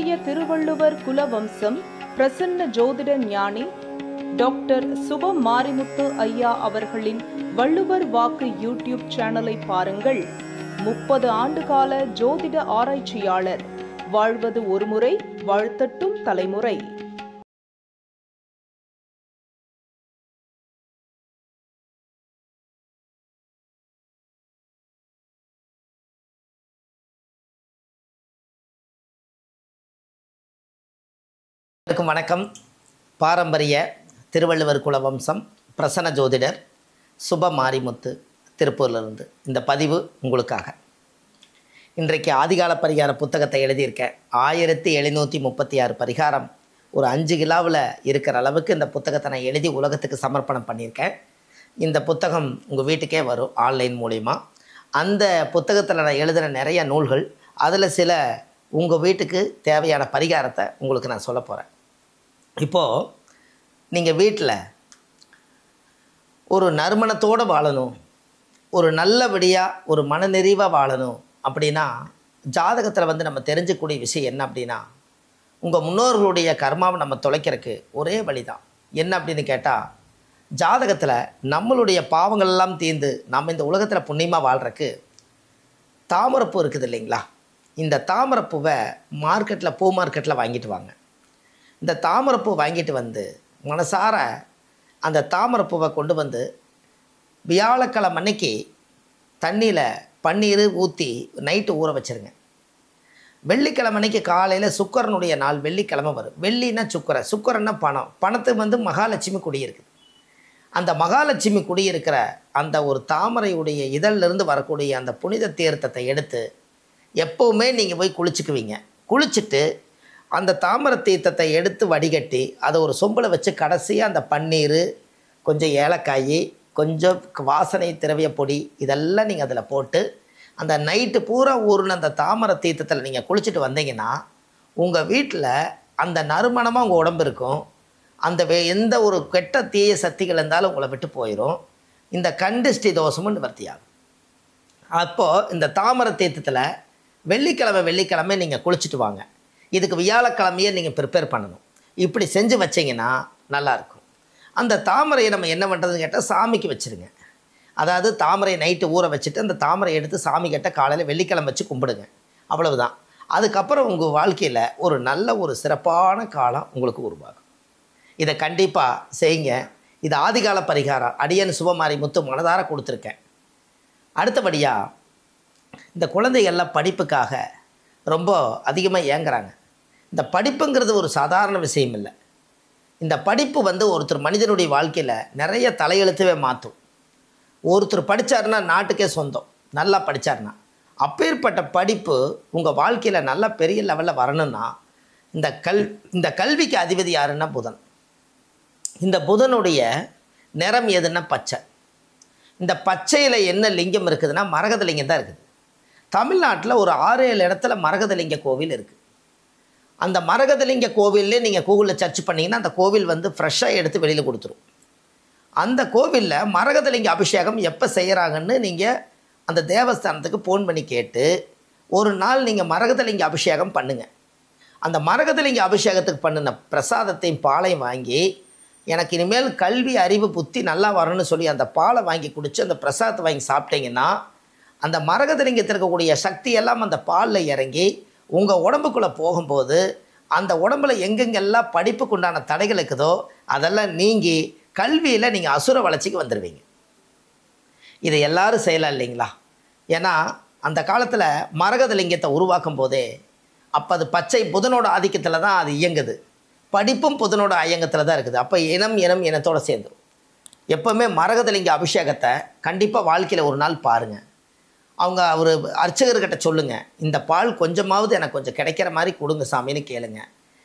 பாரம்பரிய திருவள்ளுவர் குலவம்சம் பிரசன்ன ஜோதிட ஞானி டாக்டர் சுப மாரிமுத்து ஐயா அவர்களின் வள்ளுவர் வாக்கு யூடியூப் சேனலை பாருங்கள். 30 ஆண்டுகால ஜோதிட ஆராய்ச்சியாளர். வாழ்வது ஒருமுறை, வாழ்த்தட்டும் தலைமுறை. வணக்கம். பாரம்பரிய திருவள்ளுவர் குலவம்சம் பிரசன்ன ஜோதிடர் சுப மாரிமுத்து திருப்பூர்லேருந்து இந்த பதிவு உங்களுக்காக. இன்றைக்கு ஆதிகால பரிகார புத்தகத்தை எழுதியிருக்கேன். 1736 பரிகாரம் ஒரு 5 கிலோவில் இருக்கிற அளவுக்கு இந்த புத்தகத்தை நான் எழுதி உலகத்துக்கு சமர்ப்பணம் பண்ணியிருக்கேன். இந்த புத்தகம் உங்கள் வீட்டுக்கே வரும் ஆன்லைன் மூலிமா. அந்த புத்தகத்தில் நான் எழுதின நிறைய நூல்கள், அதில் சில உங்கள் வீட்டுக்கு தேவையான பரிகாரத்தை உங்களுக்கு நான் சொல்ல போகிறேன். இப்போது நீங்கள் வீட்டில் ஒரு நறுமணத்தோடு வாழணும், ஒரு நல்லபடியாக ஒரு மனநிறைவாக வாழணும் அப்படின்னா ஜாதகத்தில் நம்ம தெரிஞ்சக்கூடிய விஷயம் என்ன அப்படின்னா, உங்கள் முன்னோர்களுடைய கர்மாவை நம்ம தொலைக்கிறதுக்கு ஒரே வழி தான். என்ன அப்படின்னு கேட்டால், ஜாதகத்தில் நம்மளுடைய பாவங்கள் எல்லாம் தீர்ந்து நம்ம இந்த உலகத்தில் புண்ணியமாக வாழ்கிறதுக்கு தாமரைப்பூ இருக்குது இல்லைங்களா? இந்த தாமரைப்பூவை மார்க்கெட்டில், பூ மார்க்கெட்டில் வாங்கிட்டு வாங்க. இந்த தாமரைப்பூ வாங்கிட்டு வந்து மனசார அந்த தாமரைப்பூவை கொண்டு வந்து வியாழக்கிழமை அன்னைக்கு தண்ணியில் பன்னீர் ஊற்றி நைட்டு ஊற வச்சுருங்க. வெள்ளிக்கிழமை அன்னைக்கு காலையில் சுக்கரனுடைய நாள், வெள்ளிக்கிழமை வரும். வெள்ளின்னா சுக்கரன், சுக்கரன்னா பணம். பணத்துக்கு மகாலட்சுமி குடியிருக்குது. அந்த மகாலட்சுமி குடியிருக்கிற அந்த ஒரு தாமரையுடைய இதழிலிருந்து வரக்கூடிய அந்த புனித தீர்த்தத்தை எடுத்து எப்போவுமே நீங்கள் போய் குளிச்சுக்குவீங்க. குளிச்சுட்டு அந்த தாமரை தீர்த்தத்தை எடுத்து வடிகட்டி அதை ஒரு சொம்பில் வச்சு கடைசியாக அந்த பன்னீர், கொஞ்சம் ஏலக்காய், கொஞ்சம் வாசனை திரவிய பொடி இதெல்லாம் நீங்கள் அதில் போட்டு அந்த நைட்டு பூரா ஊறுன அந்த தாமரை தீர்த்தத்தில் நீங்கள் குளிச்சுட்டு வந்தீங்கன்னா உங்கள் வீட்டில் அந்த நறுமணமாக உங்கள் உடம்பு இருக்கும். அந்த எந்த ஒரு கெட்ட தீய சக்திகள் இருந்தாலும் உங்களை விட்டு போயிடும். இந்த கண்டிஷ்டி தோஷமும் நிவர்த்தியாகும். அப்போது இந்த தாமரை தீர்த்தத்தில் வெள்ளிக்கிழமை நீங்கள் குளிச்சுட்டு வாங்க. இதுக்கு வியாழக்கிழமையே நீங்கள் ப்ரிப்பேர் பண்ணணும். இப்படி செஞ்சு வச்சிங்கன்னா நல்லாயிருக்கும். அந்த தாமரையை நம்ம என்ன பண்ணுறதுன்னு கேட்டால் சாமிக்கு வச்சுருங்க. அதாவது தாமரையை நைட்டு ஊற வச்சுட்டு அந்த தாமரை எடுத்து சாமி கிட்ட காலையில் வெள்ளிக்கிழமை வச்சு கும்பிடுங்க. அவ்வளவுதான். அதுக்கப்புறம் உங்கள் வாழ்க்கையில் ஒரு நல்ல ஒரு சிறப்பான காலம் உங்களுக்கு உருவாகும். இதை கண்டிப்பாக செய்யுங்க. இது ஆதிகால பரிகாரம். அடியன் சுப மாரிமுத்து மனதார கொடுத்துருக்கேன். அடுத்தபடியாக இந்த குழந்தைகள்லாம் படிப்புக்காக ரொம்ப அதிகமாக ஏங்குறாங்க. இந்த படிப்புங்கிறது ஒரு சாதாரண விஷயம் இல்லை. இந்த படிப்பு ஒருத்தர் மனிதனுடைய வாழ்க்கையில் நிறைய தலையெழுத்தவே மாற்றும். ஒருத்தர் படித்தாருன்னா நாட்டுக்கே சொந்தம். நல்லா படித்தாருன்னா அப்பேற்பட்ட படிப்பு உங்கள் வாழ்க்கையில் நல்ல பெரிய லெவலில் வரணும்னா இந்த கல்விக்கு அதிபதி யாருன்னா புதன். இந்த புதனுடைய நிறம் எதுன்னா பச்சை. இந்த பச்சையில் என்ன லிங்கம் இருக்குதுன்னா மரகத லிங்கம் தான் இருக்குது. தமிழ்நாட்டில் ஒரு 6-7 இடத்துல மரகதலிங்க கோவில் இருக்குது. அந்த மரகதலிங்க கோவில்லே நீங்கள் கூகுளில் சர்ச் பண்ணிங்கன்னா அந்த கோவில் ஃப்ரெஷ்ஷாக எடுத்து வெளியில் கொடுத்துரும். அந்த கோவிலில் மரகதலிங்க அபிஷேகம் எப்போ செய்கிறாங்கன்னு நீங்கள் அந்த தேவஸ்தானத்துக்கு ஃபோன் பண்ணி கேட்டு ஒரு நாள் நீங்கள் மரகதலிங்க அபிஷேகம் பண்ணுங்கள். அந்த மரகதலிங்க அபிஷேகத்துக்கு பண்ணின பிரசாதத்தையும் பாலையும் வாங்கி, எனக்கு இனிமேல் கல்வி, அறிவு, புத்தி நல்லா வரணும்னு சொல்லி அந்த பாலை வாங்கி குடித்து அந்த பிரசாதத்தை வாங்கி சாப்பிட்டீங்கன்னா அந்த மரகதலிங்கத்தில் இருக்கக்கூடிய சக்தி எல்லாம் அந்த பாலில் இறங்கி உங்கள் உடம்புக்குள்ளே போகும்போது அந்த உடம்பில் எங்கெங்கெல்லாம் படிப்புக்கு உண்டான தடைகள் இருக்குதோ அதெல்லாம் நீங்கி கல்வியில் நீங்கள் அசுர வளர்ச்சிக்கு வந்துடுவீங்க. இதை எல்லோரும் செய்யலாம் இல்லைங்களா? ஏன்னா அந்த காலத்தில் மரகதலிங்கத்தை உருவாக்கும் போதே அப்போ அது பச்சை புதனோட ஆதிக்கத்தில் தான் அது இயங்குது. படிப்பும் புதனோட ஐயங்கத்தில் தான் இருக்குது. அப்போ இனத்தோடு சேர்ந்துடும். எப்போவுமே மரகதலிங்க அபிஷேகத்தை கண்டிப்பாக வாழ்க்கையில் ஒரு நாள் பாருங்கள். அவங்க ஒரு அர்ச்சகர்கிட்ட சொல்லுங்கள், இந்த பால் கொஞ்சமாவது எனக்கு கொஞ்சம் கிடைக்கிற மாதிரி கொடுங்க சாமின்னு கேளுங்க.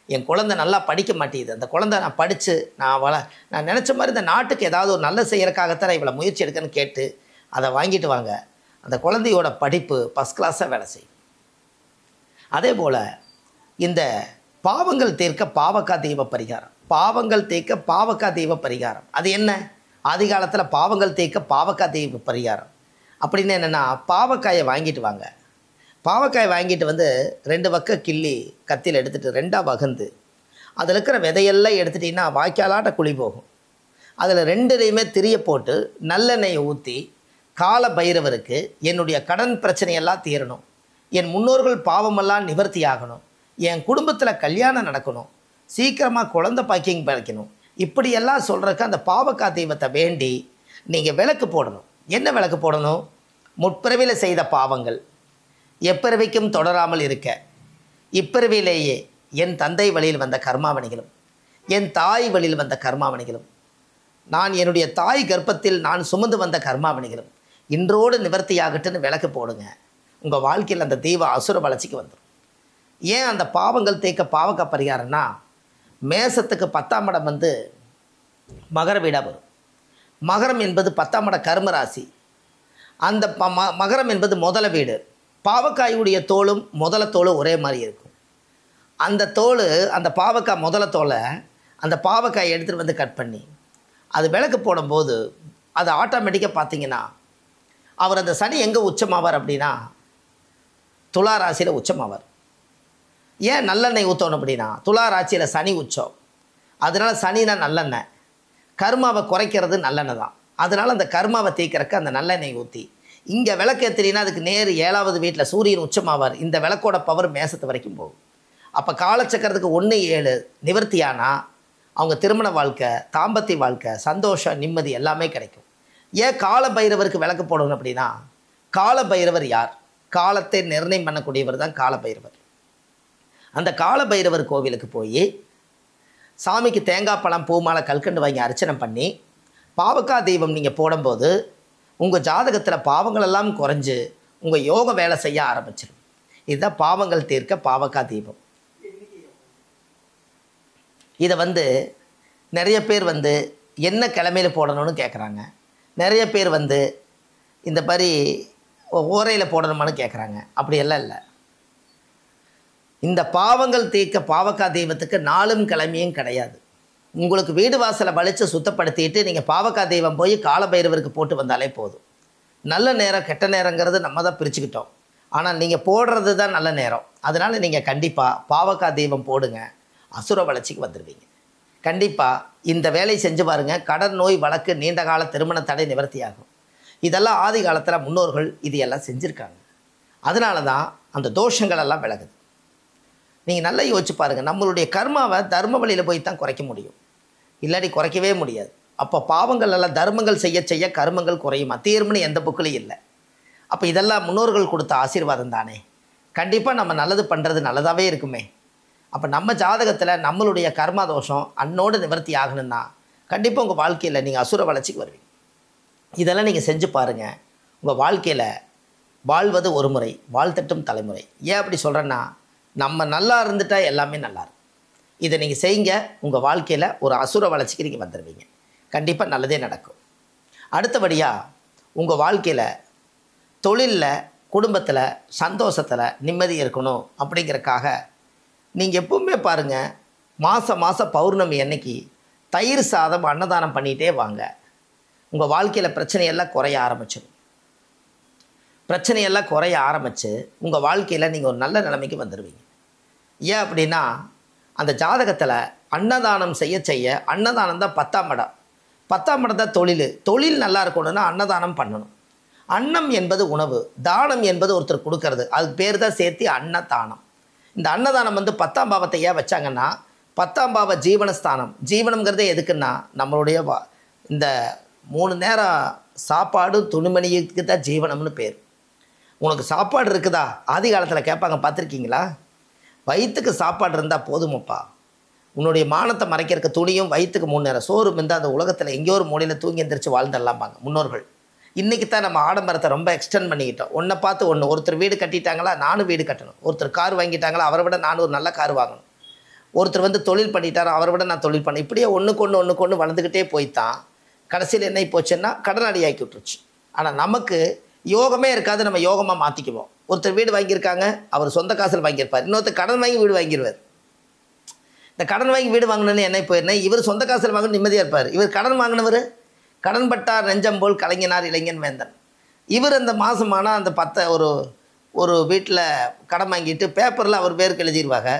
என் குழந்தை நல்லா படிக்க மாட்டேங்குது, அந்த குழந்தை நான் படித்து நான் நினச்ச மாதிரி இந்த நாட்டுக்கு ஏதாவது ஒரு நல்ல செய்கிறக்காகத்தான் நான் இவ்வளோ முயற்சி எடுக்கன்னு கேட்டு அதை வாங்கிட்டு வாங்க. அந்த குழந்தையோட படிப்பு ஃபஸ்ட் கிளாஸாக வேலை செய்யும். அதே போல் இந்த பாவங்கள் தீர்க்க பாவக்கா தெய்வ பரிகாரம். பாவங்கள் தீர்க்க பாவக்கா தெய்வ பரிகாரம் அது என்ன? ஆதி காலத்தில் பாவங்கள் தீர்க்க பாவக்கா தெய்வ பரிகாரம் அப்படின்னு என்னென்னா, பாவக்காயை வாங்கிட்டு வாங்க. பாவக்காய் வாங்கிட்டு வந்து 2 பக்கம் கிள்ளி கத்தியில் எடுத்துகிட்டு 2ஆக வகுந்து அதில் இருக்கிற விதையெல்லாம் எடுத்துட்டிங்கன்னா வாய்க்காலாட்ட குழி போகும். அதில் 2லையுமே திரிய போட்டு நல்லெண்ணெயை ஊற்றி கால பைரவருக்கு என்னுடைய கடன் பிரச்சனையெல்லாம் தீரணும், என் முன்னோர்கள் பாவமெல்லாம் நிவர்த்தி ஆகணும், என் குடும்பத்தில் கல்யாணம் நடக்கணும், சீக்கிரமாக குழந்தை பாக்கியம் கிடைக்கணும், இப்படியெல்லாம் சொல்கிறதுக்கு அந்த பாவக்காய் தெய்வத்தை வேண்டி நீங்கள் விளக்கு போடணும். என்ன விளக்கு போடணும்? முற்பிறவியில் செய்த பாவங்கள் எப்பிறவிக்கும் தொடராமல் இருக்க, இப்பிறவிலேயே என் தந்தை வழியில் வந்த கர்மாவணிகளும் என் தாய் வழியில் வந்த கர்மாவணிகளும் நான் என்னுடைய தாய் கர்ப்பத்தில் நான் சுமந்து வந்த கர்மாவணிகளும் இன்றோடு நிவர்த்தியாகட்டுன்னு விளக்கு போடுங்க. உங்கள் வாழ்க்கையில் அந்த தெய்வ அசுர வளர்ச்சிக்கு வந்துடும். ஏன் அந்த பாவங்கள் தேய்க்க பாவக்காய் பரிகாரம்னா, மேசத்துக்கு 10ஆம் இடம் வந்து மகர வீடாக வரும். மகரம் என்பது 10ஆம் இட கர்மராசி. அந்த மகரம் என்பது முதல வீடு. பாவக்காயுடைய தோலும் முதல தோலும் ஒரே மாதிரி இருக்கும். அந்த தோல், அந்த பாவக்காய் முதல தோலை அந்த பாவக்காயை எடுத்துகிட்டு வந்து கட் பண்ணி அது விளக்கு போடும்போது அது ஆட்டோமேட்டிக்காக பார்த்தீங்கன்னா, அவர் அந்த சனி எங்கே உச்சமாவார் அப்படின்னா துலா ராசியில் உச்சமாவார். ஏன் நல்லெண்ணெய் ஊற்றணும் அப்படின்னா, துலா ராசியில் சனி உச்சம். அதனால் சனினா நல்லெண்ணெய், கர்மாவை குறைக்கிறது நல்லெண்ணெய் தான். அதனால் அந்த கர்மாவை தீர்க்கறக்கு அந்த நல்லெண்ணெய் ஊற்றி இங்கே விளக்கு ஏற்றினா அதுக்கு நேர் 7வது வீட்டில் சூரியன் உச்சமாவார். இந்த விளக்கோட பவர் மேசத்து வரைக்கும் போகும். அப்போ காலச்சக்கரத்துக்கு 1-7 நிவர்த்தியானால் அவங்க திருமண வாழ்க்கை, தாம்பத்திய வாழ்க்கை, சந்தோஷம், நிம்மதி எல்லாமே கிடைக்கும். ஏன் கால பைரவருக்கு விளக்கு போடணும் அப்படின்னா, கால பைரவர் யார்? காலத்தை நிர்ணயம் பண்ணக்கூடியவர் தான் கால பைரவர். அந்த கால பைரவர் கோவிலுக்கு போய் சாமிக்கு தேங்காய் பழம் பூ மாலை கல்கண்டு வாங்கி அர்ச்சனை பண்ணி பாவக்காய் தெய்வம் நீங்கள் போடும்போது உங்கள் ஜாதகத்தில் பாவங்களெல்லாம் குறைஞ்சு உங்கள் யோக வேலை செய்ய ஆரம்பிச்சிடும். இதுதான் பாவங்கள் தீர்க்க பாவக்காய் தெய்வம். இதை வந்து நிறைய பேர் வந்து என்ன கிழமையில் போடணும்னு கேட்குறாங்க. நிறைய பேர் வந்து இந்த மாதிரி ஓரையில் போடணுமான்னு கேட்குறாங்க. அப்படியெல்லாம் இல்லை. இந்த பாவங்கள் தீர்க்க பாவக்காய் தெய்வத்துக்கு நாளும் கிழமையும் கிடையாது. உங்களுக்கு வீடு வாசலை வலித்து சுத்தப்படுத்திட்டு நீங்கள் பாவக்காய் தெய்வம் போய் காலபைரவருக்கு போட்டு வந்தாலே போதும். நல்ல நேரம் கெட்ட நேரங்கிறது நம்ம தான் பிரிச்சுக்கிட்டோம். ஆனால் நீங்கள் போடுறது தான் நல்ல நேரம். அதனால் நீங்கள் கண்டிப்பாக பாவக்காய் தெய்வம் போடுங்க, அசுர வளர்ச்சிக்கு வந்துடுவீங்க. கண்டிப்பாக இந்த வேலை செஞ்சு பாருங்கள். கடன், நோய், வழக்கு, நீண்ட கால திருமண தடை நிவர்த்தியாகும். இதெல்லாம் ஆதி காலத்தில் முன்னோர்கள் இது எல்லாம் செஞ்சுருக்காங்க. அதனால தான் அந்த தோஷங்களெல்லாம் விலகுது. நீங்கள் நல்லா யோசிச்சு பாருங்கள். நம்மளுடைய கர்மாவை தர்ம வழியில் போய் தான் குறைக்க முடியும், இல்லாட்டி குறைக்கவே முடியாது. அப்போ பாவங்கள் எல்லாம் தர்மங்கள் செய்ய செய்ய கர்மங்கள் குறையுமா? தீர்வுன்னு எந்த புக்கிலையும் இல்லை. அப்போ இதெல்லாம் முன்னோர்கள் கொடுத்த ஆசீர்வாதம் தானே. கண்டிப்பாக நம்ம நல்லது பண்ணுறது நல்லதாகவே இருக்குமே. அப்போ நம்ம ஜாதகத்தில் நம்மளுடைய கர்மா தோஷம் அன்னோடு நிவர்த்தி ஆகணும்னா கண்டிப்பாக உங்கள் வாழ்க்கையில் நீங்கள் அசுர வளர்ச்சிக்கு வருவீங்க. இதெல்லாம் நீங்கள் செஞ்சு பாருங்கள். உங்கள் வாழ்க்கையில் வாழ்வது ஒரு முறை, வாழ்த்தட்டும் தலைமுறை. ஏன் அப்படி சொல்கிறேன்னா, நம்ம நல்லா இருந்துட்டால் எல்லாமே நல்லா இருக்கும். இதை நீங்கள் செய்யுங்க. உங்கள் வாழ்க்கையில் ஒரு அசுர வளர்ச்சிக்கு நீங்கள் வந்துடுவீங்க. கண்டிப்பாக நல்லதே நடக்கும். அடுத்தபடியாக உங்கள் வாழ்க்கையில் தொழிலில், குடும்பத்தில், சந்தோஷத்தில் நிம்மதி இருக்கணும் அப்படிங்கிறக்காக நீங்கள் எப்பவுமே பாருங்கள், மாதம் பௌர்ணமி அன்னைக்கு தயிர் சாதம் அன்னதானம் பண்ணிகிட்டே வாங்க. உங்கள் வாழ்க்கையில் பிரச்சனையெல்லாம் குறைய ஆரம்பிச்சிடும். பிரச்சனையெல்லாம் குறைய ஆரம்பித்து உங்கள் வாழ்க்கையில் நீங்கள் ஒரு நல்ல நிலைமைக்கு வந்துடுவீங்க. ஏன் அப்படின்னா, அந்த ஜாதகத்தில் அன்னதானம் செய்ய செய்ய, அன்னதானம் தான் 10ஆம் இடம். 10ஆம் இடம் தான் தொழில். தொழில் நல்லா இருக்கணும்னா அன்னதானம் பண்ணணும். அன்னம் என்பது உணவு, தானம் என்பது ஒருத்தர் கொடுக்கறது. அதுக்கு பேர் தான் சேர்த்து அன்னதானம். இந்த அன்னதானம் வந்து 10ஆம் பாவத்தை ஏன் வச்சாங்கன்னா, 10ஆம் பாவ ஜீவனஸ்தானம். ஜீவனம்ங்கிறதே எதுக்குன்னா, நம்மளுடைய இந்த 3 நேரம் சாப்பாடு துணிமணிக்கு தான் ஜீவனம்னு பேர். உனக்கு சாப்பாடு இருக்குதா? ஆதி காலத்தில் கேட்பாங்க, பார்த்துருக்கீங்களா? வயிற்றுக்கு சாப்பாடு இருந்தால் போதுமப்பா. உன்னுடைய மானத்தை மறைக்கிறதுக்கு துணியும், வயிற்றுக்கு 3 நேரம் சோறும் இருந்தால் அந்த உலகத்தில் எங்கேயோ ஒரு மூலையில் தூங்கி எந்திரிச்சு வாழ்ந்துடலாம்பாங்க முன்னோர்கள். இன்றைக்கி தான் நம்ம ஆடம்பரத்தை ரொம்ப எக்ஸ்டெண்ட் பண்ணிக்கிட்டோம். ஒன்றை பார்த்து ஒன்று. ஒருத்தர் வீடு கட்டிட்டாங்களா, நானும் வீடு கட்டணும். ஒருத்தர் கார் வாங்கிட்டாங்களா, அவரை விட நானும் ஒரு நல்ல கார் வாங்கணும். ஒருத்தர் வந்து தொழில் பண்ணிட்டாரோ, அவரை விட நான் தொழில் பண்ணேன். இப்படியே ஒன்றுக்கு ஒன்று வளர்ந்துக்கிட்டே போய்த்தான் கடைசியில் என்ன போச்சுன்னா கடனாளி ஆக்கி விட்டுருச்சு. ஆனால் நமக்கு யோகமே இருக்காது. நம்ம யோகமாக மாற்றிக்குவோம். ஒருத்தர் வீடு வாங்கியிருக்காங்க, அவர் சொந்த காசில் வாங்கியிருப்பார். இன்னொருத்தர் கடன் வாங்கி வீடு வாங்கிடுவார். இந்த கடன் வாங்கி வீடு வாங்கினு என்ன போயிருந்தேன், இவர் சொந்த காசில் வாங்க நிம்மதியாக இருப்பார். இவர் கடன் வாங்கினவர் கடன் பட்டார் நெஞ்சம் போல் கலைஞனார் இளைஞன் வேந்தன். இவர் அந்த மாதமானால் அந்த ஒரு ஒரு வீட்டில் கடன் வாங்கிட்டு பேப்பரில் அவர் பேருக்கு எழுதிடுவாங்க,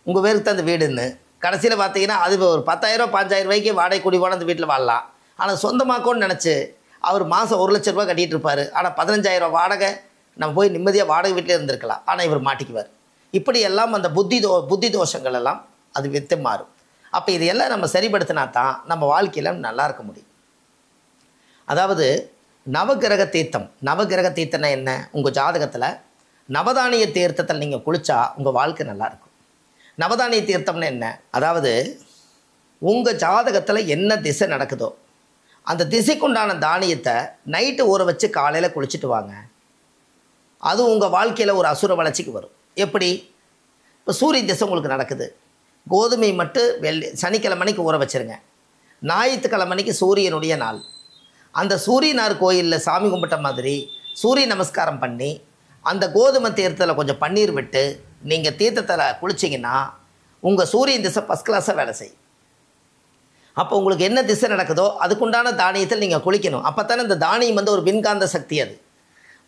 உங்கள் பேருக்கு தான் அந்த வீடுன்னு. கடைசியில் பார்த்தீங்கன்னா அது ஒரு 10,000 5,000 ரூபாய்க்கு வாடகை கூடி போனால் அந்த வீட்டில் வாழலாம். ஆனால் சொந்தமாக்கோன்னு நினச்சி அவர் மாதம் 1,00,000 ரூபா கட்டிகிட்டு இருப்பார். ஆனால் 15,000 வாடகை நம்ம போய் நிம்மதியாக வாடகை வீட்டிலே இருந்திருக்கலாம். ஆனால் இவர் மாட்டிக்குவார். இப்படியெல்லாம் அந்த புத்தி தோஷங்கள் எல்லாம் அது வித்து மாறும். அப்போ இதையெல்லாம் நம்ம சரிப்படுத்தினா தான் நம்ம வாழ்க்கையில் நல்லா இருக்க முடியும். அதாவது நவகிரக தீர்த்தம்னா என்ன? உங்கள் ஜாதகத்தில் நவதானிய தீர்த்தத்தில் நீங்கள் குளித்தா உங்கள் வாழ்க்கை நல்லாயிருக்கும். நவதானிய தீர்த்தம்னு என்ன? அதாவது உங்கள் ஜாதகத்தில் என்ன திசை நடக்குதோ அந்த திசைக்குண்டான தானியத்தை நைட்டு ஊற வச்சு காலையில் குளிச்சுட்டு வாங்க. அது உங்கள் வாழ்க்கையில் ஒரு அசுர வளர்ச்சிக்கு வரும். எப்படி? இப்போ சூரிய திசை உங்களுக்கு நடக்குது, கோதுமை மட்டும் சனிக்கிழமைக்கு ஊற வச்சுருங்க. ஞாயிற்றுக்கிழமைக்கு சூரியனுடைய நாள். அந்த சூரியனார் கோயிலில் சாமி கும்பிட்ட மாதிரி சூரிய நமஸ்காரம் பண்ணி அந்த கோதுமை தீர்த்தத்தில் கொஞ்சம் பன்னீர் விட்டு நீங்கள் தீர்த்தத்தில் குளிச்சிங்கன்னா உங்கள் சூரியன் திசை ஃபஸ்ட் கிளாஸாக வேலை செய்யும். அப்போ உங்களுக்கு என்ன திசை நடக்குதோ அதுக்குண்டான தானியத்தில் நீங்கள் குளிக்கணும். அப்போ தானே இந்த தானியம் ஒரு விண்காந்த சக்தி. அது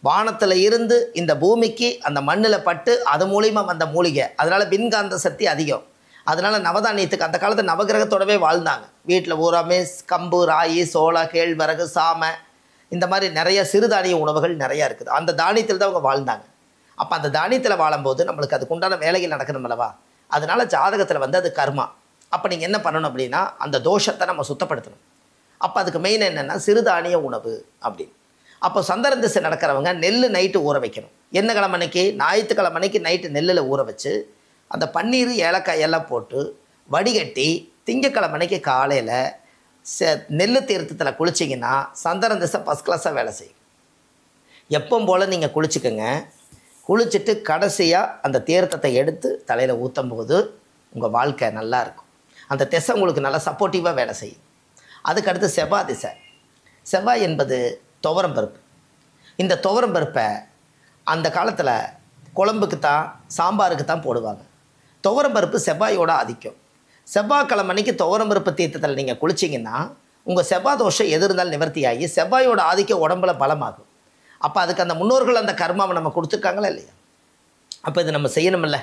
வானத்தில் இருந்து இந்த பூமிக்கு அந்த மண்ணில் பட்டு அது மூலிமா வந்த மூலிகை. அதனால் விண்காந்த சக்தி அதிகம். அதனால் நவதானியத்துக்கு அந்த காலத்தில் நவகிரகத்தோடவே வாழ்ந்தாங்க. வீட்டில் பூராமே கம்பு, ராகி, சோளா, கேழ்வரகு, சாமை, இந்த மாதிரி நிறைய சிறுதானிய உணவுகள் நிறையா இருக்குது. அந்த தானியத்தில் தான் அவங்க வாழ்ந்தாங்க. அப்போ அந்த தானியத்தில் வாழும்போது நம்மளுக்கு அதுக்குண்டான வேலைகள் நடக்கணும் அல்லவா? அதனால் ஜாதகத்தில் அது கர்மா. அப்போ நீங்கள் என்ன பண்ணணும் அப்படின்னா அந்த தோஷத்தை நம்ம சுத்தப்படுத்தணும். அப்போ அதுக்கு மெயின் என்னென்னா சிறுதானிய உணவு அப்படின்னு. அப்போ சந்திரன் திசை நடக்கிறவங்க நெல் நைட்டு ஊற வைக்கணும். என்ன கிழமைக்கு? ஞாயிற்றுக்கிழமைக்கு நைட்டு நெல்லில் ஊற வச்சு அந்த பன்னீர், ஏலக்காய் எல்லாம் போட்டு வடிகட்டி திங்கக்கிழமைக்கு காலையில் நெல் தீர்த்தத்தில் குளிச்சிங்கன்னா சந்திரன் திசை ஃபஸ்ட் கிளாஸாக வேலை செய்யும். எப்போ போல் நீங்கள் குளிச்சுக்கோங்க. குளிச்சுட்டு கடைசியாக அந்த தீர்த்தத்தை எடுத்து தலையில் ஊற்றும் போது உங்கள் வாழ்க்கை நல்லா இருக்கும். அந்த திசை உங்களுக்கு நல்லா சப்போர்ட்டிவாக வேலை செய்யும். அதுக்கடுத்து செவ்வாய் திசை. செவ்வாய் என்பது துவரம் பருப்பு. இந்த துவரம் பருப்பை அந்த காலத்தில் குழம்புக்கு தான், சாம்பாருக்கு தான் போடுவாங்க. துவரம் பருப்பு செவ்வாயோட ஆதிக்கம். செவ்வாய்க்கிழமைக்கு துவரம் பருப்பு தீர்த்தத்தில் நீங்கள் குளிச்சிங்கன்னா உங்கள் செவ்வாய் தோஷம் எது இருந்தாலும் நிவர்த்தியாகி செவ்வாயோட ஆதிக்கம் உடம்புல பலமாகும். அப்போ அதுக்கு அந்த முன்னோர்கள் அந்த கர்மாவை நம்ம கொடுத்துருக்காங்களா இல்லையா? அப்போ இது நம்ம செய்யணுமில்ல.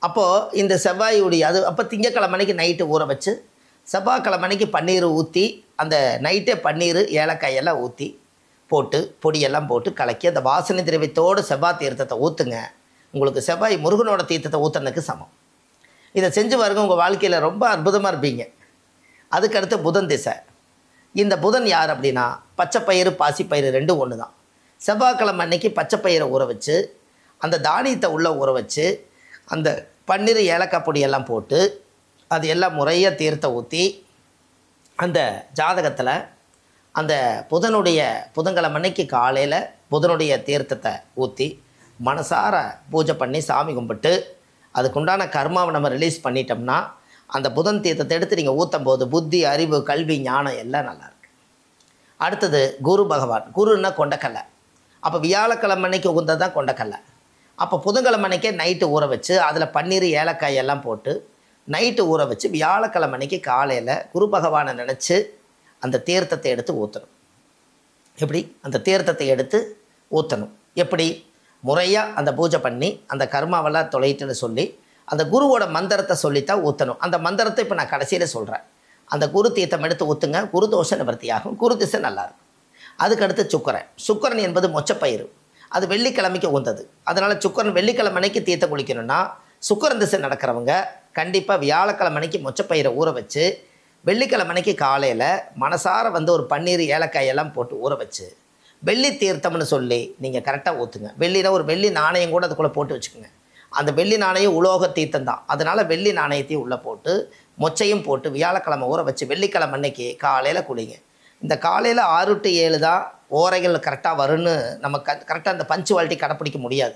அப்போது இந்த செவ்வாயுடைய அப்போ திங்கக்கிழமைக்கு நைட்டு ஊற வச்சு செவ்வாய்க்கிழமைக்கு பன்னீர் ஊற்றி அந்த நைட்டே பன்னீர், ஏலக்காய் எல்லாம் ஊற்றி போட்டு பொடியெல்லாம் போட்டு கலக்கி அந்த வாசனை திரவியத்தோடு செவ்வாய் தீர்த்தத்தை ஊற்றுங்க. உங்களுக்கு செவ்வாய் முருகனோட தீர்த்தத்தை ஊற்றுறதுக்கு சமம். இதை செஞ்சு பாருங்க, உங்கள் வாழ்க்கையில் ரொம்ப அற்புதமாக இருப்பீங்க. அதுக்கடுத்து புதன் திசை. இந்த புதன் யார் அப்படின்னா பச்சைப்பயிறு, பாசிப்பயிறு ரெண்டும் ஒன்று தான். செவ்வாய்க்கிழமை அன்னைக்கு பச்சைப்பயிரை ஊற வச்சு அந்த தானியத்தை உள்ளே ஊற வச்சு அந்த பன்னீர், ஏலக்காய் பொடியெல்லாம் போட்டு அது எல்லாம் முறையாக தீர்த்த ஊற்றி அந்த ஜாதகத்தில் அந்த புதன்கிழமைக்கு காலையில் புதனுடைய தீர்த்தத்தை ஊற்றி மனசார பூஜை பண்ணி சாமி கும்பிட்டு அதுக்குண்டான கர்மாவை நம்ம ரிலீஸ் பண்ணிட்டோம்னா அந்த புதன் தீர்த்தத்தை எடுத்து நீங்கள் ஊற்றும் போது புத்தி, அறிவு, கல்வி, ஞானம் எல்லாம் நல்லாயிருக்கு. அடுத்தது குரு பகவான். குருன்னா கொண்டக்கல்லை. அப்போ வியாழக்கிழமைக்கு உகந்தது தான் கொண்டக்கல்லை. அப்போ புதன்கிழமைக்கே நைட்டு ஊற வச்சு அதில் பன்னீர், ஏலக்காய் எல்லாம் போட்டு நைட்டு ஊற வச்சு வியாழக்கிழமைக்கு காலையில் குரு பகவானை நினச்சி அந்த தீர்த்தத்தை எடுத்து ஊற்றணும். எப்படி? அந்த தீர்த்தத்தை எடுத்து ஊற்றணும். எப்படி? முறையாக அந்த பூஜை பண்ணி அந்த கர்மாவெல்லாம் தொலைட்டுன்னு சொல்லி அந்த குருவோட மந்திரத்தை சொல்லித்தான் ஊற்றணும். அந்த மந்திரத்தை இப்போ நான் கடைசியில் சொல்கிறேன். அந்த குரு தீர்த்தம் எடுத்து ஊற்றுங்க. குரு தோஷ நிவர்த்தியாகும். குரு திசை நல்லாயிருக்கும். அதுக்கடுத்து சுக்கரன் என்பது மொச்சப்பயிறு. அது வெள்ளிக்கிழமைக்கு உந்தது. அதனால் சுக்கரன் வெள்ளிக்கிழமைக்கு தீர்த்தம் குளிக்கணும்னா சுக்கரன் திசை நடக்கிறவங்க கண்டிப்பாக வியாழக்கிழமைக்கு மொச்சப்பயிரை ஊற வச்சு வெள்ளிக்கிழமைக்கு காலையில் மனசார ஒரு பன்னீர், ஏலக்காய் எல்லாம் போட்டு ஊற வச்சு வெள்ளி தீர்த்தம்னு சொல்லி நீங்கள் கரெக்டாக ஊற்றுங்க. வெள்ளினா ஒரு வெள்ளி நாணயம் கூட அதுக்குள்ளே போட்டு வச்சுக்கோங்க. அந்த வெள்ளி நாணயம் உலோக தீர்த்தம் தான். அதனால் வெள்ளி நாணயத்தையும் உள்ளே போட்டு மொச்சையும் போட்டு வியாழக்கிழமை ஊற வச்சு வெள்ளிக்கிழமை அன்னைக்கு காலையில் குளிங்க. இந்த காலையில் 6 to 7 தான் ஓரைகள் கரெக்டாக வரும்னு நம்ம கரெக்டாக அந்த பஞ்சுவாலிட்டி கடைப்பிடிக்க முடியாது.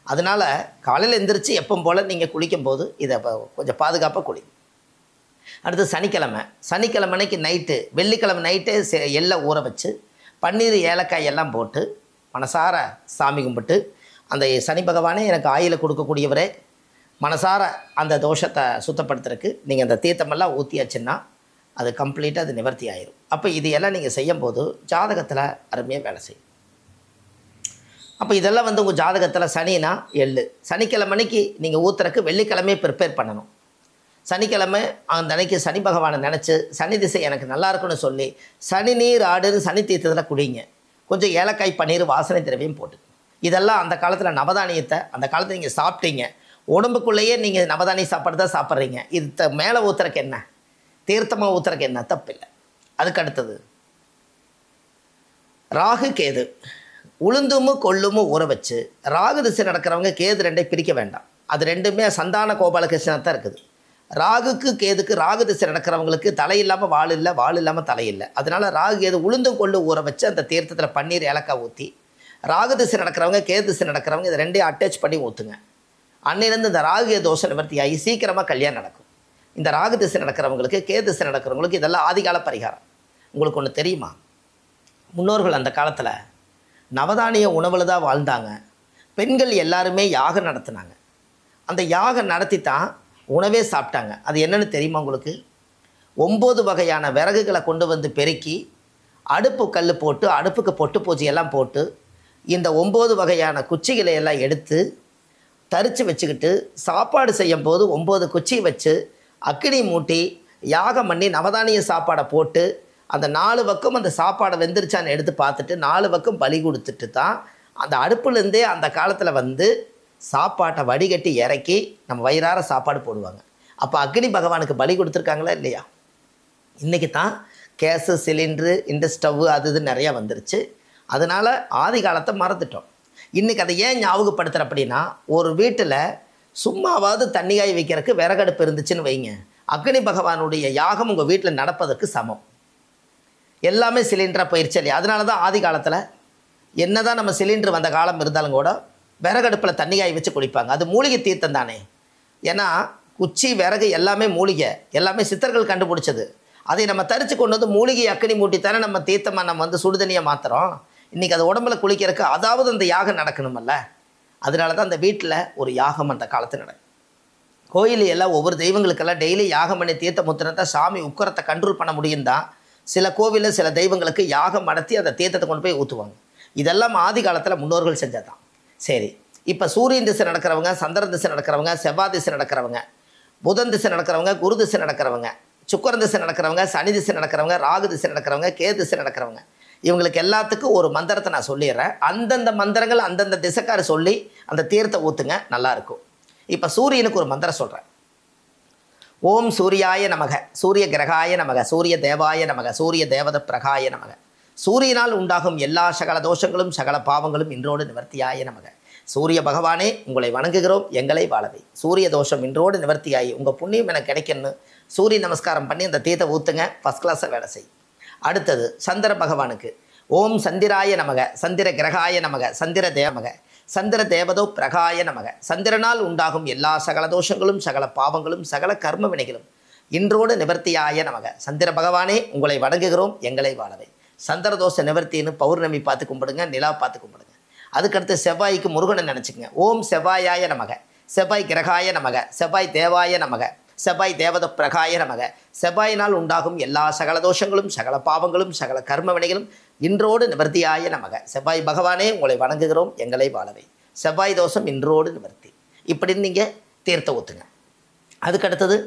அதனால் காலையில் எந்திரிச்சு எப்போ போல் நீங்கள் குளிக்கும்போது இதை கொஞ்சம் பாதுகாப்பாக குளிங்க. அடுத்து சனிக்கிழமைக்கு நைட்டு, வெள்ளிக்கிழமை நைட்டே எல்லாம் ஊற வச்சு பன்னீர், ஏலக்காய் எல்லாம் போட்டு மனசார சாமி கும்பிட்டு அந்த சனி பகவானே எனக்கு ஆயில கொடுக்கக்கூடியவரே மனசார அந்த தோஷத்தை சுத்தப்படுத்துறதுக்கு நீங்கள் அந்த தீர்த்தமெல்லாம் ஊற்றியாச்சுன்னா அது கம்ப்ளீட்டாக அது நிவர்த்தி ஆயிடும். அப்போ இது எல்லாம் நீங்கள் செய்யும்போது ஜாதகத்தில் அருமையாக வேலை செய்யும். அப்போ இதெல்லாம் வந்து உங்கள் ஜாதகத்தில் சனினா எள்ளு. சனிக்கிழமைக்கு நீங்கள் ஊத்துறக்கு வெள்ளிக்கிழமையே ப்ரிப்பேர் பண்ணணும். சனிக்கிழமை அந்த அன்னைக்கு சனி பகவானை நினச்சி சனி திசை எனக்கு நல்லா இருக்குன்னு சொல்லி சனி நீர் ஆடுன்னு சனி தீர்த்தத்தில் குடிங்க. கொஞ்சம் ஏலக்காய் பன்னீர் வாசனை திரவியம் போட்டு. இதெல்லாம் அந்த காலத்தில் நவதானியத்தை அந்த காலத்தில் நீங்கள் சாப்பிட்டீங்க. உடம்புக்குள்ளேயே நீங்கள் நவதானிய சாப்பாடு தான் சாப்பிட்றீங்க. இது மேலே ஊத்துறக்கு என்ன, தீர்த்தமாக ஊத்துறக்கு என்ன, தப்பில்லை. அதுக்கு அடுத்தது ராகு கேது. உளுந்துமு கொள்ளுமு ஊற வச்சு ராகு திசை நடக்கிறவங்க கேது ரெண்டை பிரிக்க வேண்டாம். அது ரெண்டுமே சந்தான கோபாலகிருஷ்ணன் தான் இருக்குது. ராகுக்கு கேதுக்கு ராகு திசை நடக்கிறவங்களுக்கு தலை இல்லாமல் வால் இல்லை, வால் இல்லாமல் தலை இல்லை. அதனால் ராகு கேது உளுந்தும் கொள்ளு ஊற வச்சு அந்த தீர்த்தத்தில் பன்னீர் ஏலக்காய் ஊற்றி ராகு திசை நடக்கிறவங்க கேது திசை நடக்கிறவங்க இது ரெண்டையும் அட்டாச் பண்ணி ஊற்றுங்க. அன்னிலேருந்து இந்த ராகு கேது தோஷம் நிவர்த்தி ஆகி சீக்கிரமாக கல்யாணம் நடக்கும். இந்த ராகு திசை நடக்கிறவங்களுக்கு கேது திசை நடக்கிறவங்களுக்கு இதெல்லாம் ஆதிகால பரிகாரம். உங்களுக்கு ஒன்று தெரியுமா? முன்னோர்கள் அந்த காலத்தில் நவதானிய உணவில் தான் வாழ்ந்தாங்க. பெண்கள் எல்லாருமே யாகம் நடத்தினாங்க. அந்த யாகம் நடத்தி தான் உணவே சாப்பிட்டாங்க. அது என்னென்னு தெரியுமா உங்களுக்கு? 9 வகையான விறகுகளை கொண்டு வந்து பெருக்கி அடுப்பு கல் போட்டு அடுப்புக்கு பொட்டு பூஜையெல்லாம் போட்டு இந்த 9 வகையான குச்சிகளை எல்லாம் எடுத்து தரித்து வச்சுக்கிட்டு சாப்பாடு செய்யும் போது 9 குச்சி வச்சு அக்கினி மூட்டி யாகம் பண்ணி நவதானிய சாப்பாடை போட்டு அந்த 4 பக்கம் அந்த சாப்பாடை வெந்துருச்சான்னு எடுத்து பார்த்துட்டு 4 பக்கம் பலி கொடுத்துட்டு தான் அந்த அடுப்புலேருந்தே அந்த காலத்தில் வந்து சாப்பாட்டை வடிகட்டி இறக்கி நம்ம வயிறார சாப்பாடு போடுவாங்க. அப்போ அக்னி பகவானுக்கு பலி கொடுத்துருக்காங்களா இல்லையா? இன்றைக்கி தான் கேஸு சிலிண்ட்ரு இந்த ஸ்டவ்வு அது இது நிறையா வந்துருச்சு. அதனால் ஆதி காலத்தை மறந்துட்டோம். இன்றைக்கி அதை ஏன் ஞாபகப்படுத்துகிற அப்படின்னா, ஒரு வீட்டில் சும்மாவாவது தண்ணி காய் வைக்கிறதுக்கு விறகடுப்பு இருந்துச்சுன்னு வைங்க, அக்னி பகவானுடைய யாகம் உங்கள் வீட்டில் நடப்பதற்கு சமம். எல்லாமே சிலிண்டராக போயிடுச்சு இல்லையா? அதனால தான் ஆதி காலத்தில் என்ன தான் நம்ம சிலிண்டர் வந்த காலம் இருந்தாலும் கூட விறகடுப்பில் தண்ணி காய் வச்சு குடிப்பாங்க. அது மூலிகை தீர்த்தம் தானே. ஏன்னா குச்சி விறகு எல்லாமே மூலிகை, எல்லாமே சித்தர்கள் கண்டுபிடிச்சது. அதை நம்ம தரித்து கொண்டு வந்து மூலிகை அக்கினி மூட்டித்தானே நம்ம தீர்த்தமாக நம்ம வந்து சுடுதண்ணியாக மாற்றுறோம். இன்றைக்கி அது உடம்புல குளிக்கிறதுக்கு அதாவது அந்த யாகம் நடக்கணுமல்ல. அதனால தான் அந்த வீட்டில் ஒரு யாகம் அந்த காலத்தில் நடக்கும். கோயில் எல்லாம் ஒவ்வொரு தெய்வங்களுக்கெல்லாம் டெய்லி யாகம் பண்ணி தீர்த்த முத்திரத்தை சாமி உக்கரத்தை கண்ட்ரோல் பண்ண முடியும் தான். சில கோவிலில் சில தெய்வங்களுக்கு யாகம் நடத்தி அந்த தீர்த்தத்தை கொண்டு போய் ஊற்றுவாங்க. இதெல்லாம் ஆதி காலத்தில் முன்னோர்கள் செஞ்சது தான். சரி, இப்போ சூரியன் திசை நடக்கிறவங்க, சந்திரன் திசை நடக்கிறவங்க, செவ்வாய் திசை நடக்கிறவங்க, புதன் திசை நடக்கிறவங்க, குரு திசை நடக்கிறவங்க, சுக்கிரன் திசை நடக்கிறவங்க, சனி திசை நடக்கிறவங்க, ராகு திசை நடக்கிறவங்க, கேது திசை நடக்கிறவங்க, இவங்களுக்கு எல்லாத்துக்கும் ஒரு மந்திரத்தை நான் சொல்லிடுறேன். அந்தந்த மந்திரங்கள் அந்தந்த திசைக்கார சொல்லி அந்த தீர்த்தை ஊற்றுங்க, நல்லாயிருக்கும். இப்போ சூரியனுக்கு ஒரு மந்திரம் சொல்கிறேன். ஓம் சூர்யாய நமக, சூரிய கிரகாய நமக, சூரிய தேவாய நமக, சூரிய தேவத பிரகாய நமக. சூரியனால் உண்டாகும் எல்லா சகல தோஷங்களும் சகல பாவங்களும் இன்றோடு நிவர்த்தியாய நமக. சூரிய பகவானே உங்களை வணங்குகிறோம், எங்களை வாழவை. சூரிய தோஷம் இன்றோடு நிவர்த்தியாகி உங்கள் புண்ணியம் எனக்கு கிடைக்கணும்னு சூரிய நமஸ்காரம் பண்ணி அந்த தீர்த்தை ஊற்றுங்க, ஃபஸ்ட் கிளாஸை வேலை செய்யும். அடுத்தது சந்திர பகவானுக்கு ஓம் சந்திராய நமக, சந்திர கிரகாய நமக, சந்திர தேவமக, சந்திர தேவதோ பிரகாய நமக. சந்திரனால் உண்டாகும் எல்லா சகல தோஷங்களும் சகல பாவங்களும் சகல கர்ம வினைகளும் இன்றோடு நிவர்த்தியாய நமக. சந்திர பகவானே உங்களை வணங்குகிறோம், எங்களை வாழவை. சந்திர தோஷ நிவர்த்தின்னு பௌர்ணமி பார்த்து கும்பிடுங்க, நிலா பார்த்து கும்பிடுங்க. அதுக்கடுத்து செவ்வாய்க்கு முருகனை நினச்சிக்கங்க. ஓம் செவ்வாயாய நமக, செவ்வாய் கிரகாய நமக, செவ்வாய் தேவாய நமக, செவ்வாய் தேவத பிரகாய நமக. செவ்வாயினால் உண்டாகும் எல்லா சகல தோஷங்களும் சகல பாவங்களும் சகல கர்ம வினைகளும் இன்றோடு நிவர்த்தியாய நமக. செவ்வாய் பகவானே உங்களை வணங்குகிறோம், எங்களை வாழவை. செவ்வாய் தோஷம் இன்றோடு நிவர்த்தி. இப்படின்னு நீங்கள் தீர்த்த ஊற்றுங்க. அதுக்கடுத்தது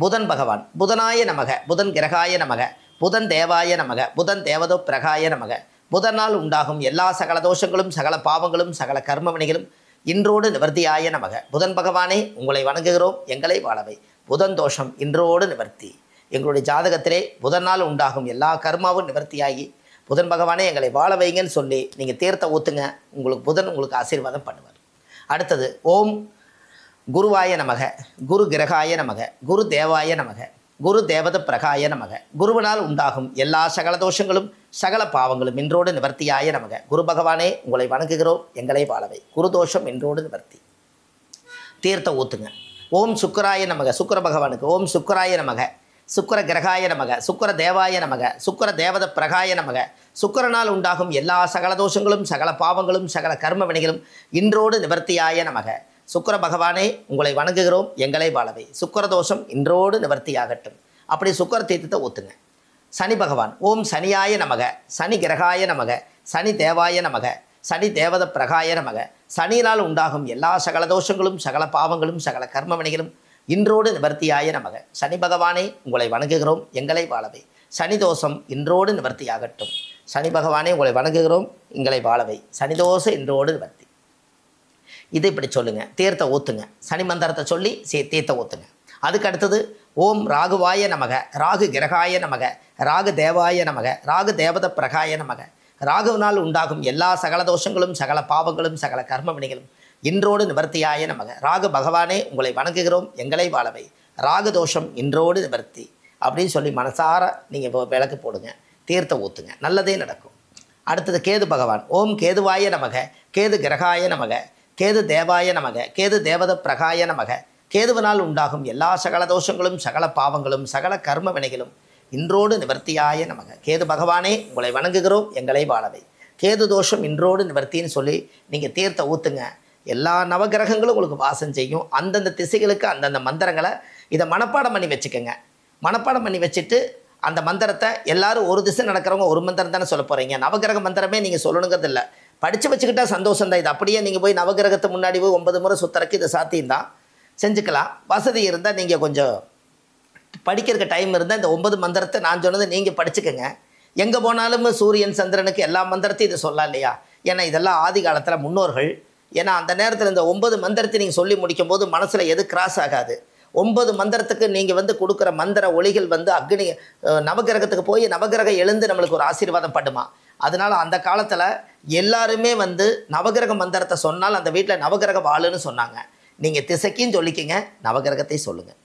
புதன் பகவான். புதனாய நமக, புதன் கிரகாய நமக, புதன் தேவாய நமக, புதன் தேவதோ பிரகாய நமக. புதனால் உண்டாகும் எல்லா சகல தோஷங்களும் சகல பாவங்களும் சகல கர்ம வினைகளும் இன்றோடு நிவர்த்தியாய நமக. புதன் பகவானே உங்களை வணங்குகிறோம், எங்களை வாழவை. புதன் தோஷம் இன்றோடு நிவர்த்தி. எங்களுடைய ஜாதகத்திலே புதனால் உண்டாகும் எல்லா கர்மாவும் நிவர்த்தியாகி புதன் பகவானே எங்களை வாழ வைங்கன்னு சொல்லி நீங்கள் தீர்த்த ஊற்றுங்க. உங்களுக்கு புதன் உங்களுக்கு ஆசீர்வாதம் பண்ணுவார். அடுத்தது ஓம் குருவாய நமக, குரு கிரகாய நமக, குரு தேவாய நமக, குரு தேவத பிரகாய நமக. குருவனால் உண்டாகும் எல்லா சகல தோஷங்களும் சகல பாவங்களும் இன்றோடு நிவர்த்தியாய நமக. குரு பகவானே உங்களை வணங்குகிறோம், எங்களை வாழவை. குரு தோஷம் இன்றோடு நிவர்த்தி. தீர்த்த ஊற்றுங்க. ஓம் சுக்கராய நமக, சுக்கர பகவானுக்கு ஓம் சுக்கராய நமக, சுக்கர கிரகாய நமக, சுக்கர தேவாய நமக, சுக்கர தேவத பிரகாய நமக. சுக்கரனால் உண்டாகும் எல்லா சகல தோஷங்களும் சகல பாவங்களும் சகல கர்ம வினைகளும் இன்றோடு நிவர்த்தியாய நமக. சுக்கர பகவானே உங்களை வணங்குகிறோம், எங்களை வாழவை. சுக்கர தோஷம் இன்றோடு நிவர்த்தியாகட்டும். அப்படி சுக்கர தீர்த்தத்தை ஊற்றுங்க. சனி பகவான் ஓம் சனியாய நமக, சனி கிரகாய நமக, சனி தேவாய நமக, சனி தேவத பிரகாய நமக. சனியினால் உண்டாகும் எல்லா சகல தோஷங்களும் சகல பாவங்களும் சகல கர்மவினைகளும் இன்றோடு நிவர்த்தியாய நமக. சனி பகவானே உங்களை வணங்குகிறோம், எங்களை வாழவை. சனி தோஷம் இன்றோடு நிவர்த்தியாகட்டும். சனி பகவானே உங்களை வணங்குகிறோம், எங்களை வாழவை. சனி தோஷம் இன்றோடு நிவர்த்தி. இது இப்படி சொல்லுங்கள், தீர்த்த ஊற்றுங்க. சனி மந்திரத்தை சொல்லி தீர்த்த ஊற்றுங்க. அதுக்கு அடுத்தது ஓம் ராகுவாய நமக, ராகு கிரகாய நமக, ராகு தேவாய நமக, ராகு தேவத பிரகாய நமக. ராகுவினால் உண்டாகும் எல்லா சகல தோஷங்களும் சகல பாவங்களும் சகல கர்மவினைகளும் இன்றோடு நிவர்த்தியாய நமக. ராகு பகவானே உங்களை வணங்குகிறோம், எங்களை வாழவை. ராகு தோஷம் இன்றோடு நிவர்த்தி அப்படின்னு சொல்லி மனசார நீங்கள் விளக்கு போடுங்க, தீர்த்த ஊற்றுங்க, நல்லதே நடக்கும். அடுத்தது கேது பகவான். ஓம் கேதுவாய நமக, கேது கிரகாய நமக, கேது தேவாய நமக, கேது தேவத பிரகாய நமக. கேதுவினால் உண்டாகும் எல்லா சகல தோஷங்களும் சகல பாவங்களும் சகல கர்ம வினைகளும் இன்றோடு நிவர்த்தியாய நமக. கேது பகவானே உங்களை வணங்குகிறோம், எங்களை வாழவை. கேது தோஷம் இன்றோடு நிவர்த்தின்னு சொல்லி நீங்கள் தீர்த்த ஊற்றுங்க. எல்லா நவகிரகங்களும் உங்களுக்கு வாசம் செய்யும். அந்தந்த திசைகளுக்கு அந்தந்த மந்திரங்களை இதை மனப்பாடம் பண்ணி வச்சுக்கோங்க. மனப்பாடம் பண்ணி வச்சுட்டு அந்த மந்திரத்தை எல்லாரும் ஒரு திசை நடக்கிறவங்க ஒரு மந்திரம் தானே சொல்ல போகிறீங்க. நவகிரக மந்திரமே நீங்கள் சொல்லணுங்கிறது இல்லை, படித்து வச்சுக்கிட்டா சந்தோஷம் தான். இது அப்படியே நீங்கள் போய் நவகிரகத்தை முன்னாடி போய் 9 முறை சுத்தறக்கு இது சாத்தியம்தான், செஞ்சுக்கலாம். வசதி இருந்தால் நீங்கள் கொஞ்சம் படிக்கிறதுக்கு டைம் இருந்தால் இந்த 9 மந்திரத்தை நான் சொன்னதை நீங்கள் படிச்சுக்கோங்க. எங்கே போனாலும் சூரியன் சந்திரனுக்கு எல்லா மந்திரத்தையும் இதை சொல்லலாம் இல்லையா? ஏன்னா இதெல்லாம் ஆதி காலத்தில் முன்னோர்கள். ஏன்னா அந்த நேரத்தில் இந்த 9 மந்திரத்தை நீங்கள் சொல்லி முடிக்கும் போது மனசில் எது கிராஸ் ஆகாது. 9 மந்திரத்துக்கு நீங்கள் கொடுக்குற மந்திர ஒளிகள் அக்னி நவகிரகத்துக்கு போய் நவகிரகம் எழுந்து நம்மளுக்கு ஒரு ஆசீர்வாதம் பண்ணுமா. அதனால் அந்த காலத்தில் எல்லாருமே நவகிரக மந்திரத்தை சொன்னால் அந்த வீட்டில் நவகிரக வாழுன்னு சொன்னாங்க. நீங்கள் திசைக்கும் சொல்லிக்கிங்க, நவகிரகத்தை சொல்லுங்கள்.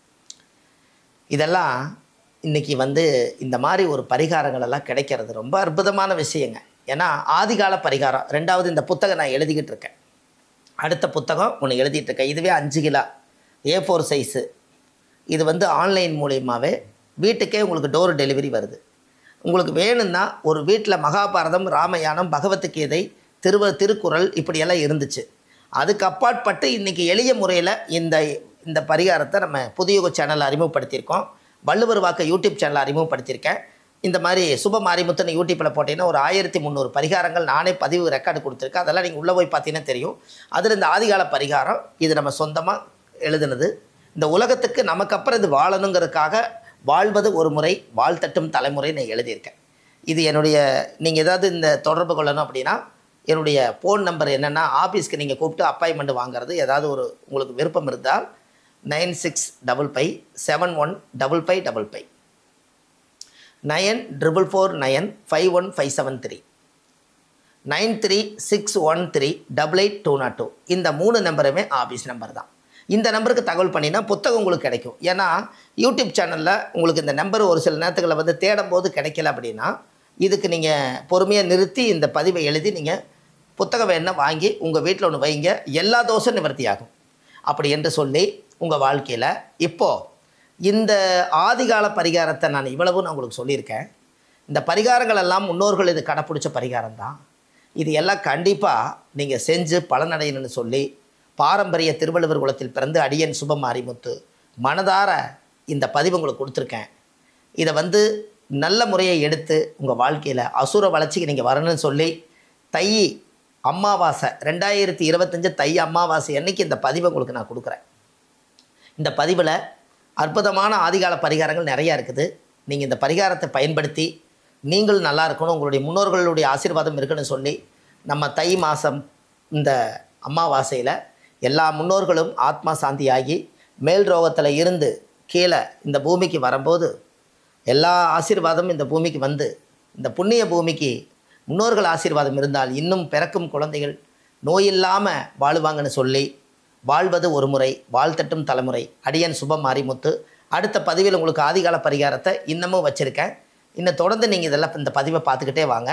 இதெல்லாம் இன்றைக்கி இந்த மாதிரி ஒரு பரிகாரங்கள் எல்லாம் கிடைக்கிறது ரொம்ப அற்புதமான விஷயங்க. ஏன்னா ஆதிகால பரிகாரம். 2வது இந்த புத்தகம் நான் எழுதிக்கிட்டு இருக்கேன். அடுத்த புத்தகம் ஒன்று எழுதிட்டு இருக்கேன். இதுவே 5 கிலோ A4 சைஸு. இது ஆன்லைன் மூலியமாகவே வீட்டுக்கே உங்களுக்கு டோர் டெலிவரி வருது. உங்களுக்கு வேணும்னா ஒரு வீட்டில் மகாபாரதம், ராமாயணம், பகவத்கீதை, திருக்குறள் இப்படியெல்லாம் இருந்துச்சு. அதுக்கு அப்பாற்பட்டு இன்றைக்கி எளிய முறையில் இந்த பரிகாரத்தை நம்ம புதியுக சேனலில் அறிமுகப்படுத்தியிருக்கோம். வள்ளுவர் வாக்கு யூடியூப் சேனலில் அறிமுகப்படுத்தியிருக்கேன். இந்த மாதிரி சுப மாரிமுத்துன்னு யூடியூப்பில் போட்டிங்கன்னா ஒரு 1300 பரிகாரங்கள் நானே பதிவு ரெக்கார்டு கொடுத்துருக்கேன். அதெல்லாம் நீங்கள் உள்ளே போய் பார்த்தீங்கன்னா தெரியும். அதில் இந்த ஆதிகால பரிகாரம் இது நம்ம சொந்தமாக எழுதுனது. இந்த உலகத்துக்கு நமக்கு அப்புறம் இது வாழணுங்கிறதுக்காக வாழ்வது ஒரு முறை வாழ்த்தட்டும் தலைமுறை நான் எழுதியிருக்கேன். இது என்னுடைய நீங்கள் ஏதாவது இந்த தொடர்பு கொள்ளணும் அப்படின்னா என்னுடைய ஃபோன் நம்பர் என்னென்னா, ஆஃபீஸ்க்கு நீங்கள் கூப்பிட்டு அப்பாயின்மெண்ட் வாங்குறது ஏதாவது ஒரு உங்களுக்கு விருப்பம் இருந்தால் 9655715555 94495573 9361388202 இந்த 3 நம்பருமே ஆஃபீஸ் நம்பர் தான். இந்த நம்பருக்கு தகவல் பண்ணினா புத்தகம் உங்களுக்கு கிடைக்கும். ஏன்னா யூடியூப் சேனலில் உங்களுக்கு இந்த நம்பர் ஒரு சில நேரத்துக்களில் தேடும் போது கிடைக்கல அப்படின்னா இதுக்கு நீங்கள் பொறுமையாக நிறுத்தி இந்த பதிவை எழுதி நீங்கள் புத்தகம் வேணுன்னா வாங்கி உங்கள் வீட்டில் ஒன்று வைங்க, எல்லா தோஷம் நிவர்த்தி ஆகும். அப்படி என்று சொல்லி உங்கள் வாழ்க்கையில் இப்போது இந்த ஆதிகால பரிகாரத்தை நான் உங்களுக்கு சொல்லியிருக்கேன். இந்த பரிகாரங்கள் எல்லாம் முன்னோர்கள் இது கடைப்பிடிச்ச பரிகாரம் தான். இது எல்லாம் கண்டிப்பாக நீங்கள் செஞ்சு பலனடையணும்னு சொல்லி பாரம்பரிய திருவள்ளுவர் குலத்தில் பிறந்து அடியன் சுப மாரிமுத்து மனதார இந்த பதிவு உங்களுக்கு கொடுத்துருக்கேன். இதை நல்ல முறையை எடுத்து உங்கள் வாழ்க்கையில் அசுர வளர்ச்சிக்கு நீங்கள் வரணும்னு சொல்லி தை அமாவாசை 2025 தை அமாவாசை அன்னைக்கு இந்த பதிவை உங்களுக்கு நான் கொடுக்குறேன். இந்த பதிவில் அற்புதமான ஆதிகால பரிகாரங்கள் நிறையா இருக்குது. நீங்கள் இந்த பரிகாரத்தை பயன்படுத்தி நீங்களும் நல்லா இருக்கணும், உங்களுடைய முன்னோர்களுடைய ஆசீர்வாதம் இருக்குன்னு சொல்லி நம்ம தை மாதம் இந்த அமாவாசையில் எல்லா முன்னோர்களும் ஆத்மா சாந்தியாகி மேல் ரோகத்தில் இருந்து கீழே இந்த பூமிக்கு வரும்போது எல்லா ஆசீர்வாதமும் இந்த பூமிக்கு இந்த புண்ணிய பூமிக்கு முன்னோர்கள் ஆசீர்வாதம் இருந்தால் இன்னும் பிறக்கும் குழந்தைகள் நோயில்லாமல் வாழுவாங்கன்னு சொல்லி வாழ்வது ஒரு முறை வாழ்த்தட்டும் தலைமுறை அடியன் சுப மாரிமுத்து. அடுத்த பதிவில் உங்களுக்கு ஆதிகால பரிகாரத்தை இன்னமும் வச்சுருக்கேன். இன்னும் தொடர்ந்து நீங்கள் இதெல்லாம் இந்த பதிவை பார்த்துக்கிட்டே வாங்க.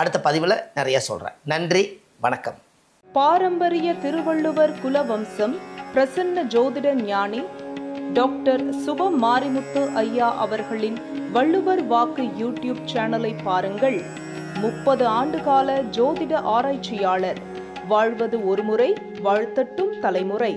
அடுத்த பதிவில் நிறைய சொல்கிறேன். நன்றி, வணக்கம். பாரம்பரிய திருவள்ளுவர் குலவம்சம் பிரசன்ன ஜோதிட ஞானி டாக்டர் சுப மாரிமுத்து ஐயா அவர்களின் வள்ளுவர் வாக்கு யூடியூப் சேனலை பாருங்கள். 30 ஆண்டுகால ஜோதிட ஆராய்ச்சியாளர். வாழ்வது ஒரு முறை வாழ்த்தட்டும் தலைமுறை.